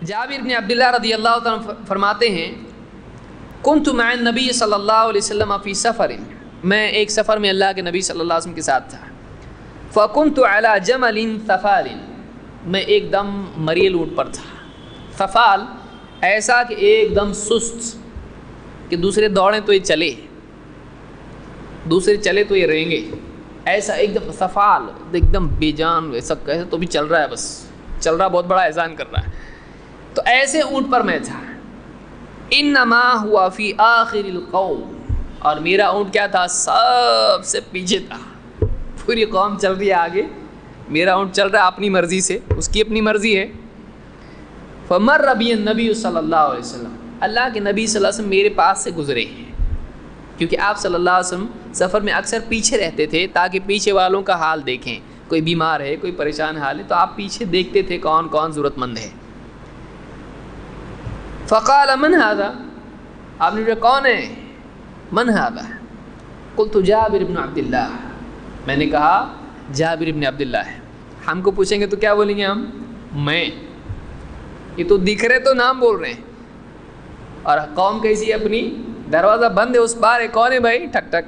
جابر بن عبداللہ رضی اللہ تعالیٰ فرماتے ہیں کنت مع النبی صلی اللہ علیہ وسلم فی سفر، میں ایک سفر میں اللہ کے نبی صلی اللہ علیہ وسلم کے ساتھ تھا. فکنت علی جمل ثفال، میں ایک دم مریل اونٹ پر تھا. ثفال ایسا کہ ایک دم سست، کہ دوسرے دوڑیں تو یہ چلے، دوسرے چلے تو یہ رہیں گے، ایسا ایک دم ثفال، ایک دم بے جان، ایسا کیسے تو بھی چل رہا ہے، بس چل رہا، بہت بڑا احسان کر رہا ہے. تو ایسے اونٹ پر میں تھا. انما ہوا فی آخر القوم، اور میرا اونٹ کیا تھا؟ سب سے پیچھے تھا. پوری قوم چل رہی ہے آگے، میرا اونٹ چل رہا ہے اپنی مرضی سے، اس کی اپنی مرضی ہے. فمر بی النبی صلی اللہ علیہ وسلم، اللہ کے نبی صلی اللہ علیہ وسلم میرے پاس سے گزرے ہیں، کیونکہ آپ صلی اللہ علیہ وسلم سفر میں اکثر پیچھے رہتے تھے تاکہ پیچھے والوں کا حال دیکھیں، کوئی بیمار ہے، کوئی پریشان حال ہے، تو آپ پیچھے دیکھتے تھے کون کون ضرورت مند ہے. فقال من هذا، آپ نے پوچھا کون ہے؟ من هذا؟ قلت جابر بن عبداللہ، میں نے کہا جابر بن عبداللہ ہے. ہم کو پوچھیں گے تو کیا بولیں گے ہم؟ میں. یہ تو دکھ رہے تو نام بول رہے ہیں، اور قوم کیسی ہے اپنی؟ دروازہ بند ہے، اس بار ہے، کون ہے بھائی؟ ٹھک ٹھک،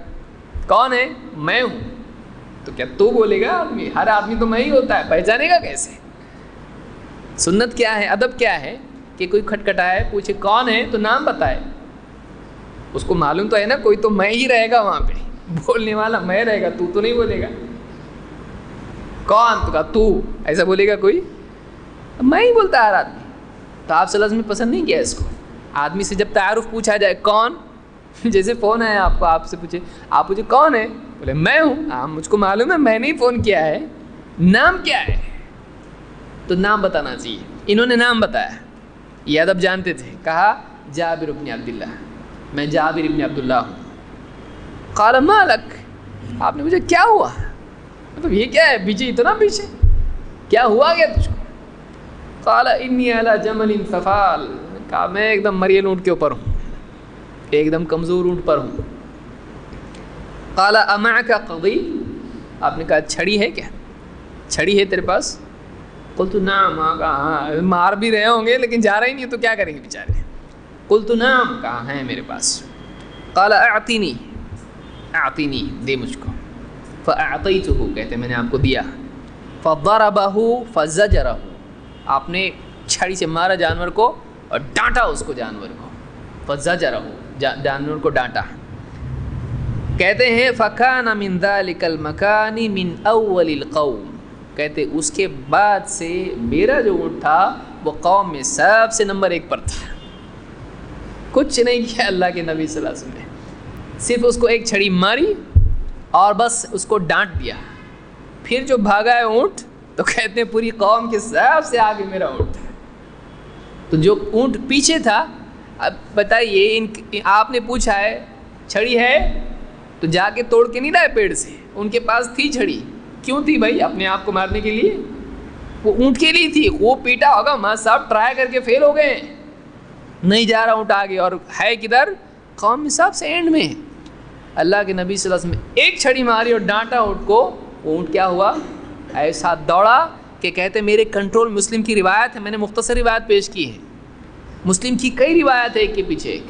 کون ہے؟ میں ہوں. تو کیا تو بولے گا آدمی؟ ہر آدمی تو میں ہی ہوتا ہے، پہچانے گا کیسے؟ سنت کیا ہے، ادب کیا ہے کہ کوئی کھٹکھٹائے، پوچھے کون ہے تو نام بتائے. اس کو معلوم تو ہے نا کوئی تو میں ہی رہے گا وہاں پہ، بولنے والا میں رہے گا، تو نہیں بولے گا. کون؟ تو کہا تو، ایسا بولے گا کوئی؟ میں ہی بولتا ہے ہر آدمی. تو آپ صلی اللہ علیہ وسلم نے پسند نہیں کیا اس کو. آدمی سے جب تعارف پوچھا جائے کون، جیسے فون ہے آپ کو، آپ سے پوچھے، آپ پوچھے کون ہے، بولے میں ہوں. ہاں مجھ کو معلوم ہے، میں نے ہی فون کیا ہے. نام کیا ہے؟ تو نام بتانا چاہیے. انہوں نے نام بتایا، یہ ادب جانتے تھے. کہا جابر بن عبداللہ، میں جابر بن عبداللہ ہوں. قال ما لک، آپ نے مجھے کیا ہوا؟ مطلب یہ کیا ہے پیچھے، اتنا پیچھے کیا ہوا گیا تجھ کو؟ قال انی علی جمل ثفال، کہا میں ایک دم مریل اونٹ کے اوپر ہوں، ایک دم کمزور اونٹ پر ہوں. قال امعک قضی، آپ نے کہا چھڑی ہے کیا؟ چھڑی ہے تیرے پاس؟ قلت نعم، کہا مار بھی رہے ہوں گے لیکن جا رہے ہی نہیں تو کیا کریں گے بیچارے. قلت نعم، کہا ہیں میرے پاس. قال اعطنی، اعطنی، دے مجھ کو. فاعطیتہ، کہتے میں نے آپ کو دیا. فضربہ فزجرہ، آپ نے چھڑی سے مارا جانور کو اور ڈانٹا اس کو، جانور کو. فزجرہ، جانور کو ڈانٹا. کہتے ہیں فکان من ذلک المکان من اول القوم، کہتے اس کے بعد سے میرا جو اونٹ تھا وہ قوم میں سب سے نمبر 1 پر تھا. کچھ نہیں کیا اللہ کے نبی صلی اللہ علیہ وسلم نے، صرف اس کو ایک چھڑی ماری اور بس اس کو ڈانٹ دیا. پھر جو بھاگا ہے اونٹ، تو کہتے ہیں پوری قوم کے سب سے آگے میرا اونٹ تھا. تو جو اونٹ پیچھے تھا، اب بتائیے آپ نے پوچھا ہے چھڑی ہے تو جا کے توڑ کے نہیں لائے پیڑ سے، ان کے پاس تھی چھڑی. کیوں تھی بھائی؟ اپنے آپ کو مارنے کے لیے، وہ اونٹ کے لیے تھی. وہ پیٹا ہوگا، ماں صاحب ٹرائی کر کے فیل ہو گئے، نہیں جا رہا اونٹ آگے، اور ہے کدھر؟ قوم میں سب سے اینڈ میں. اللہ کے نبی صلی اللہ علیہ وسلم نے ایک چھڑی ماری اور ڈانٹا اونٹ کو. وہ اونٹ کیا ہوا؟ ایسا دوڑا کہ کہتے میرے کنٹرول. مسلم کی روایت ہے، میں نے مختصر روایت پیش کی ہے، مسلم کی کئی روایت ہے ایک کے پیچھے ایک.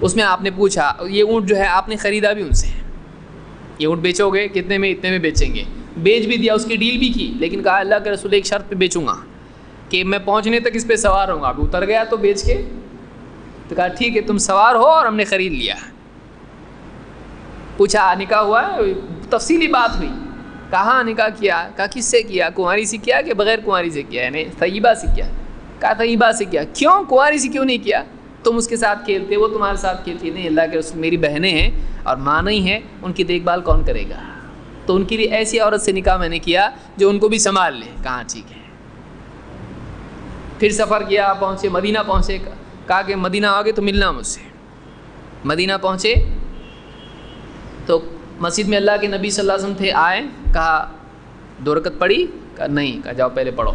اس میں آپ نے پوچھا یہ اونٹ جو ہے آپ نے خریدا بھی ان سے، یہ اونٹ بیچو گے کتنے میں؟ اتنے میں بیچیں گے. بیچ بھی دیا، اس کی ڈیل بھی کی، لیکن کہا اللہ کے رسول ایک شرط پہ بیچوں گا کہ میں پہنچنے تک اس پہ سوار ہوں گا. اب اتر گیا تو بیچ کے، تو کہا ٹھیک ہے تم سوار ہو، اور ہم نے خرید لیا. پوچھا نکاح ہوا ہے؟ تفصیلی بات ہوئی. کہاں نکاح کیا؟ کہا کس سے کیا؟ کنواری سے کیا کہ بغیر کنواری سے کیا، یعنی طیبہ سے کیا؟ کہا طیبہ سے کیا. کیوں کنواری سے کیوں نہیں کیا؟ تم اس کے ساتھ کھیلتے، وہ تمہارے ساتھ کھیلتی. نہیں، اللہ کے رسول میری بہنیں ہیں اور ماں نہیں ہیں، ان کی دیکھ بھال کون کرے گا؟ تو ان کے لیے ایسی عورت سے نکاح میں نے کیا جو ان کو بھی سنبھال لے. کہاں ٹھیک ہے. پھر سفر کیا، پہنچے مدینہ پہنچے. کہا کہ مدینہ آگے تو ملنا مجھ سے. مدینہ پہنچے تو مسجد میں اللہ کے نبی صلی اللہ علیہ وسلم تھے. آئے، کہا 2 رکعت پڑھی؟ کہا نہیں. کہا جاؤ پہلے پڑھو.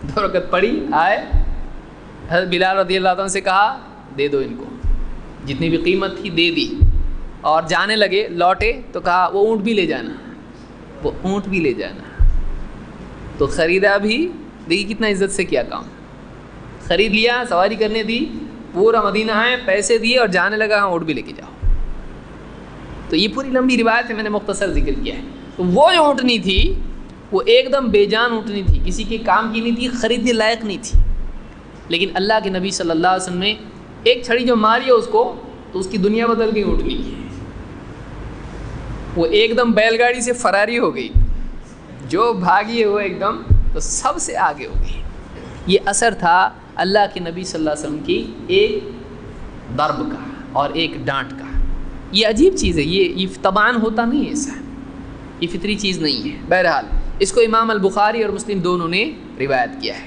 2 رکعت پڑھی. آئے حضرت بلال رضی اللہ عنہ سے کہا دے دو ان کو، جتنی بھی قیمت تھی دے دی. اور جانے لگے، لوٹے تو کہا وہ اونٹ بھی لے جانا، وہ اونٹ بھی لے جانا. تو خریدا بھی. دیکھیے کتنا عزت سے کیا کام. خرید لیا، سواری کرنے دی، پورا مدینہ آئے، پیسے دیے اور جانے لگا، ہاں اونٹ بھی لے کے جاؤ. تو یہ پوری لمبی روایت ہے، میں نے مختصر ذکر کیا ہے. تو وہ جو اونٹنی تھی وہ ایک دم بے جان اونٹنی تھی، کسی کے کام کی نہیں تھی، خریدنے لائق نہیں تھی. لیکن اللہ کے نبی صلی اللہ علیہ وسلم نے ایک چھڑی جو ماری ہے اس کو، تو اس کی دنیا بدل گئی اونٹنی کی. وہ ایک دم بیل گاڑی سے فراری ہو گئی، جو بھاگی ہے وہ ایک دم تو سب سے آگے ہو گئی. یہ اثر تھا اللہ کے نبی صلی اللہ علیہ وسلم کی ایک ضرب کا اور ایک ڈانٹ کا. یہ عجیب چیز ہے، یہ طبعاً ہوتا نہیں ہے، ایسا یہ فطری چیز نہیں ہے. بہرحال اس کو امام البخاری اور مسلم دونوں نے روایت کیا ہے.